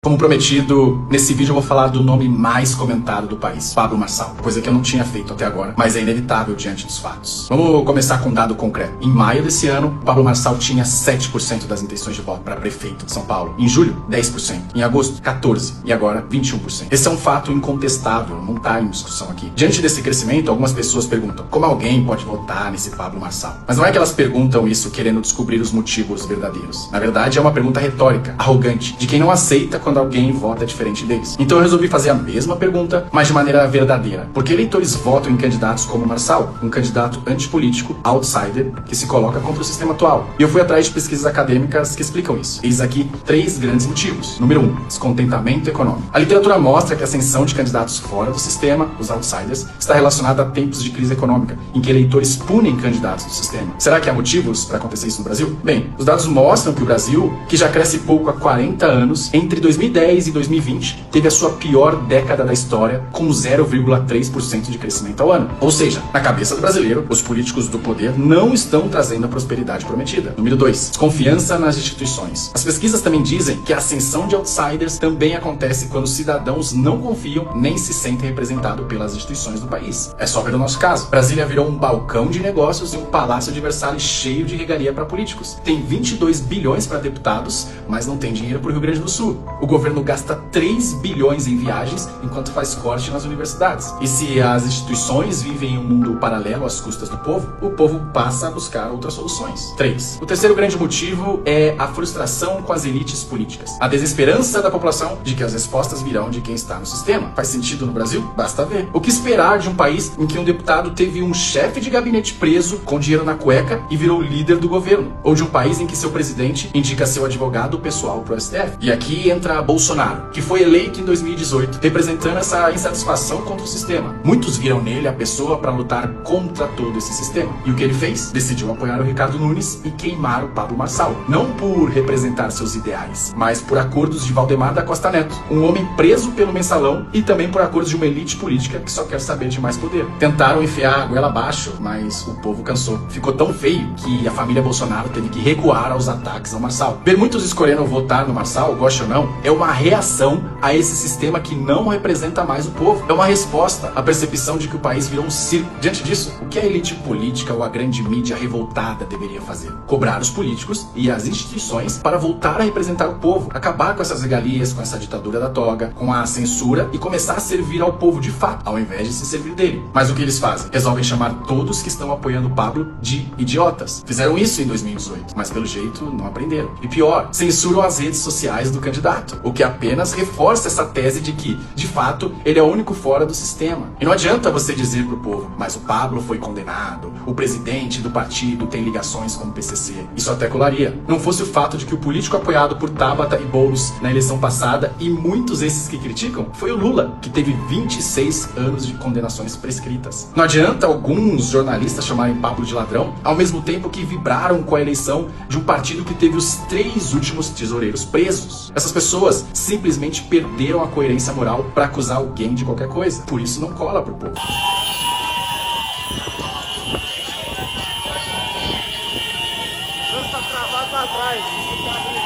Como prometido, nesse vídeo eu vou falar do nome mais comentado do país, Pablo Marçal, coisa que eu não tinha feito até agora, mas é inevitável diante dos fatos. Vamos começar com um dado concreto. Em maio desse ano, Pablo Marçal tinha 7% das intenções de voto para prefeito de São Paulo. Em julho, 10%. Em agosto, 14%. E agora, 21%. Esse é um fato incontestável, não está em discussão aqui. Diante desse crescimento, algumas pessoas perguntam, como alguém pode votar nesse Pablo Marçal? Mas não é que elas perguntam isso querendo descobrir os motivos verdadeiros. Na verdade, é uma pergunta retórica, arrogante, de quem não aceita quando alguém vota diferente deles. Então eu resolvi fazer a mesma pergunta, mas de maneira verdadeira. Por que eleitores votam em candidatos como Marçal? Um candidato antipolítico, outsider, que se coloca contra o sistema atual. E eu fui atrás de pesquisas acadêmicas que explicam isso. Eis aqui 3 grandes motivos. Número 1, descontentamento econômico. A literatura mostra que a ascensão de candidatos fora do sistema, os outsiders, está relacionada a tempos de crise econômica, em que eleitores punem candidatos do sistema. Será que há motivos para acontecer isso no Brasil? Bem, os dados mostram que o Brasil, que já cresce pouco há 40 anos, entre 2010 e 2020, teve a sua pior década da história, com 0,3% de crescimento ao ano. Ou seja, na cabeça do brasileiro, os políticos do poder não estão trazendo a prosperidade prometida. Número 2, desconfiança nas instituições. As pesquisas também dizem que a ascensão de outsiders também acontece quando os cidadãos não confiam nem se sentem representados pelas instituições do país. É só ver o nosso caso. Brasília virou um balcão de negócios e um palácio de Versalhes cheio de regalia para políticos. Tem 22 bilhões para deputados, mas não tem dinheiro para o Rio Grande do Sul. O governo gasta 3 bilhões em viagens enquanto faz corte nas universidades. E se as instituições vivem em um mundo paralelo às custas do povo, o povo passa a buscar outras soluções. 3. O terceiro grande motivo é a frustração com as elites políticas. A desesperança da população de que as respostas virão de quem está no sistema. Faz sentido no Brasil? Basta ver. O que esperar de um país em que um deputado teve um chefe de gabinete preso com dinheiro na cueca e virou líder do governo? Ou de um país em que seu presidente indica seu advogado pessoal pro STF? E aqui entra Bolsonaro, que foi eleito em 2018, representando essa insatisfação contra o sistema. Muitos viram nele a pessoa para lutar contra todo esse sistema. E o que ele fez? Decidiu apoiar o Ricardo Nunes e queimar o Pablo Marçal. Não por representar seus ideais, mas por acordos de Valdemar da Costa Neto, um homem preso pelo mensalão, e também por acordos de uma elite política que só quer saber de mais poder. Tentaram enfiar a goela abaixo, mas o povo cansou. Ficou tão feio que a família Bolsonaro teve que recuar aos ataques ao Marçal. Ver muitos escolhendo votar no Marçal, goste ou não, é uma reação a esse sistema que não representa mais o povo. É uma resposta à percepção de que o país virou um circo. Diante disso, o que a elite política ou a grande mídia revoltada deveria fazer? Cobrar os políticos e as instituições para voltar a representar o povo, acabar com essas regalias, com essa ditadura da toga, com a censura e começar a servir ao povo de fato, ao invés de se servir dele. Mas o que eles fazem? Resolvem chamar todos que estão apoiando o Pablo de idiotas. Fizeram isso em 2018, mas pelo jeito não aprenderam. E pior, censuram as redes sociais do candidato, o que apenas reforça essa tese de que, de fato, ele é o único fora do sistema. E não adianta você dizer pro povo, mas o Pablo foi condenado, o presidente do partido tem ligações com o PCC. Isso até colaria. Não fosse o fato de que o político apoiado por Tabata e Boulos na eleição passada, e muitos esses que criticam, foi o Lula, que teve 26 anos de condenações prescritas. Não adianta alguns jornalistas chamarem Pablo de ladrão, ao mesmo tempo que vibraram com a eleição de um partido que teve os 3 últimos tesoureiros presos. Essas pessoas simplesmente perderam a coerência moral para acusar alguém de qualquer coisa. Por isso não cola pro povo. Tá travado lá atrás.